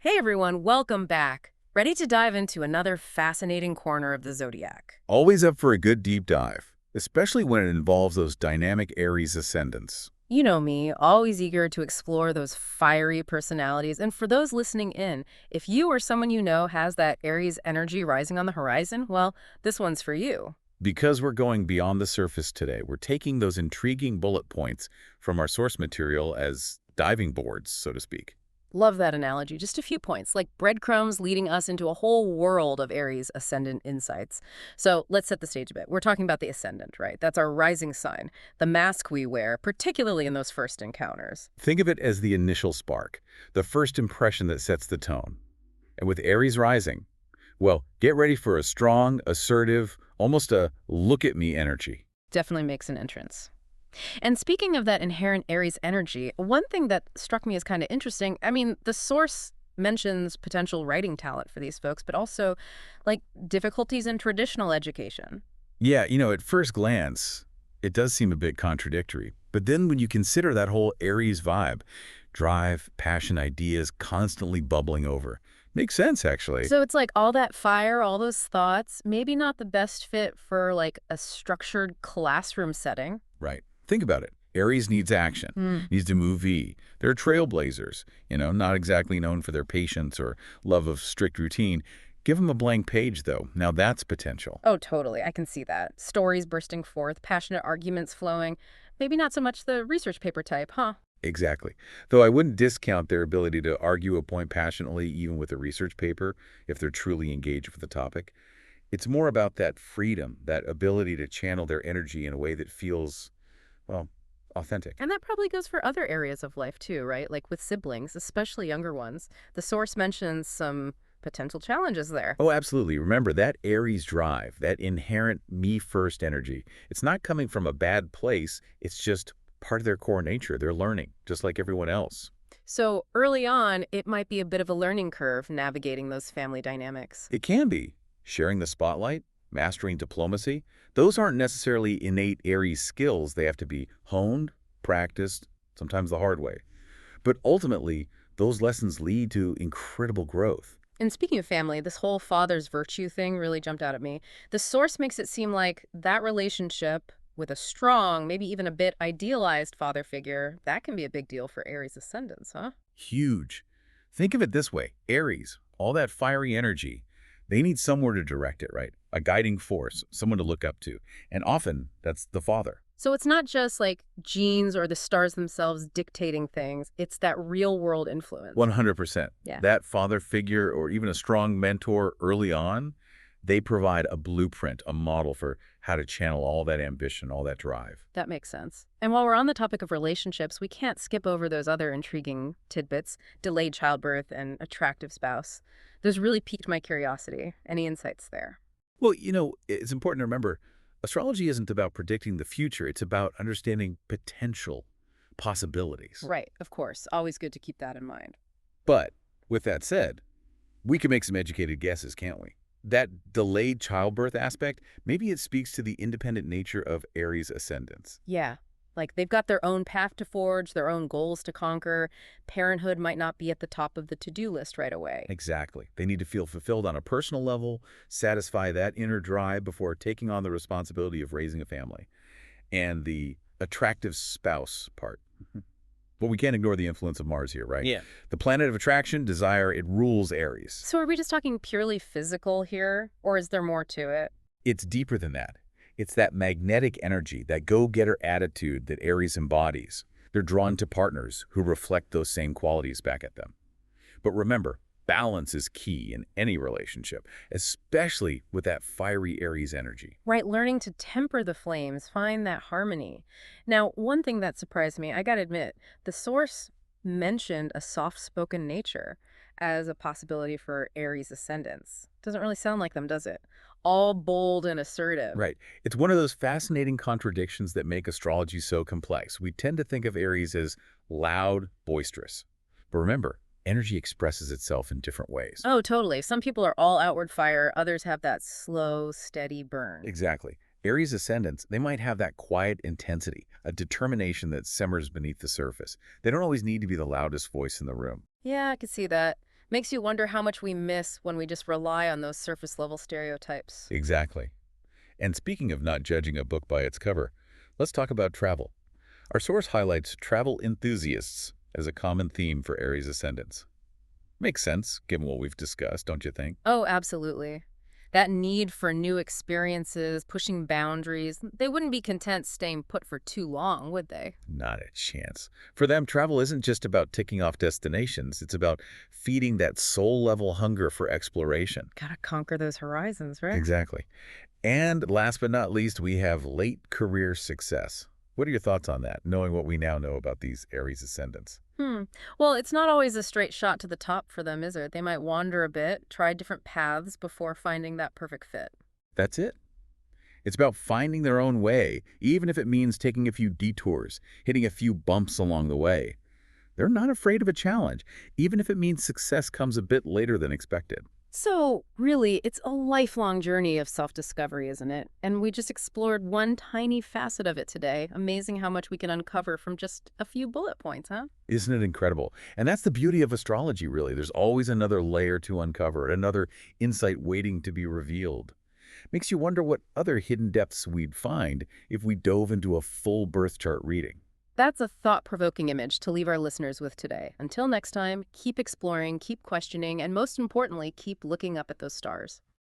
Hey everyone, welcome back. Ready to dive into another fascinating corner of the zodiac. Always up for a good deep dive, especially when it involves those dynamic Aries ascendants. You know me, always eager to explore those fiery personalities. And for those listening in, if you or someone you know has that Aries energy rising on the horizon, well, this one's for you. Because we're going beyond the surface today, we're taking those intriguing bullet points from our source material as diving boards, so to speak. Love that analogy. Just a few points, like breadcrumbs leading us into a whole world of Aries ascendant insights. So let's set the stage a bit. We're talking about the ascendant, right? That's our rising sign, the mask we wear, particularly in those first encounters. Think of it as the initial spark, the first impression that sets the tone. And with Aries rising, well, get ready for a strong, assertive, almost a look-at-me energy. Definitely makes an entrance. And speaking of that inherent Aries energy, one thing that struck me as kind of interesting, I mean, the source mentions potential writing talent for these folks, but also like difficulties in traditional education. Yeah, at first glance, it does seem a bit contradictory. But then when you consider that whole Aries vibe, drive, passion, ideas constantly bubbling over, makes sense, actually. So it's like all that fire, all those thoughts, maybe not the best fit for like a structured classroom setting. Right. Think about it. Aries needs action, Hmm. needs to move V. They're trailblazers, not exactly known for their patience or love of strict routine. Give them a blank page, though. Now that's potential. Oh, totally. I can see that. Stories bursting forth, passionate arguments flowing. Maybe not so much the research paper type, huh? Exactly. Though I wouldn't discount their ability to argue a point passionately, even with a research paper, if they're truly engaged with the topic. It's more about that freedom, that ability to channel their energy in a way that feels, well, authentic. And that probably goes for other areas of life too, right? Like with siblings, especially younger ones. The source mentions some potential challenges there. Oh, absolutely. Remember, that Aries drive, that inherent me-first energy, it's not coming from a bad place. It's just part of their core nature. They're learning, just like everyone else. So early on, it might be a bit of a learning curve navigating those family dynamics. It can be. Sharing the spotlight, mastering diplomacy, those aren't necessarily innate Aries skills. They have to be honed, practiced, sometimes the hard way. But ultimately, those lessons lead to incredible growth. And speaking of family, this whole father's virtue thing really jumped out at me. The source makes it seem like that relationship with a strong, maybe even a bit idealized father figure, that can be a big deal for Aries ascendants, huh? Huge. Think of it this way. Aries, all that fiery energy, they need somewhere to direct it, right? A guiding force, someone to look up to. And often, that's the father. So it's not just like genes or the stars themselves dictating things, it's that real world influence. 100%. Yeah, That father figure or even a strong mentor early on, they provide a blueprint, a model for how to channel all that ambition, all that drive. that makes sense. And while we're on the topic of relationships, we can't skip over those other intriguing tidbits, delayed childbirth and attractive spouse. Those really piqued my curiosity. Any insights there? Well, it's important to remember, astrology isn't about predicting the future. It's about understanding potential possibilities. Right, of course. Always good to keep that in mind. But with that said, we can make some educated guesses, can't we? That delayed childbirth aspect, maybe it speaks to the independent nature of Aries ascendants. Yeah. Like they've got their own path to forge, their own goals to conquer. Parenthood might not be at the top of the to-do list right away. Exactly. They need to feel fulfilled on a personal level, satisfy that inner drive before taking on the responsibility of raising a family. And the attractive spouse part. But we can't ignore the influence of Mars here, right? Yeah. The planet of attraction, desire, it rules Aries. So are we just talking purely physical here, or is there more to it? It's deeper than that. It's that magnetic energy, that go-getter attitude that Aries embodies. They're drawn to partners who reflect those same qualities back at them. But remember, balance is key in any relationship, especially with that fiery Aries energy. Right, learning to temper the flames, find that harmony. Now, one thing that surprised me, I gotta admit, the source mentioned a soft-spoken nature as a possibility for Aries ascendants. Doesn't really sound like them, does it? All bold and assertive. Right. It's one of those fascinating contradictions that make astrology so complex. We tend to think of Aries as loud, boisterous. But remember, energy expresses itself in different ways. Oh, totally. Some people are all outward fire, others have that slow, steady burn. Exactly. Aries ascendants, they might have that quiet intensity, a determination that simmers beneath the surface. They don't always need to be the loudest voice in the room. Yeah, I could see that. Makes you wonder how much we miss when we just rely on those surface level stereotypes. Exactly. And speaking of not judging a book by its cover, let's talk about travel. Our source highlights travel enthusiasts as a common theme for Aries ascendants. Makes sense, given what we've discussed, don't you think? Oh, absolutely. That need for new experiences, pushing boundaries, they wouldn't be content staying put for too long, would they? Not a chance. For them, travel isn't just about ticking off destinations. It's about feeding that soul-level hunger for exploration. Gotta conquer those horizons, right? Exactly. And last but not least, we have late career success. What are your thoughts on that, knowing what we now know about these Aries ascendants? Hmm. Well, it's not always a straight shot to the top for them, is it? They might wander a bit, try different paths before finding that perfect fit. That's it. It's about finding their own way, even if it means taking a few detours, hitting a few bumps along the way. They're not afraid of a challenge, even if it means success comes a bit later than expected. So, really, it's a lifelong journey of self-discovery, isn't it? And we just explored one tiny facet of it today. Amazing how much we can uncover from just a few bullet points, huh? Isn't it incredible? And that's the beauty of astrology, really. There's always another layer to uncover, another insight waiting to be revealed. Makes you wonder what other hidden depths we'd find if we dove into a full birth chart reading. That's a thought-provoking image to leave our listeners with today. Until next time, keep exploring, keep questioning, and most importantly, keep looking up at those stars.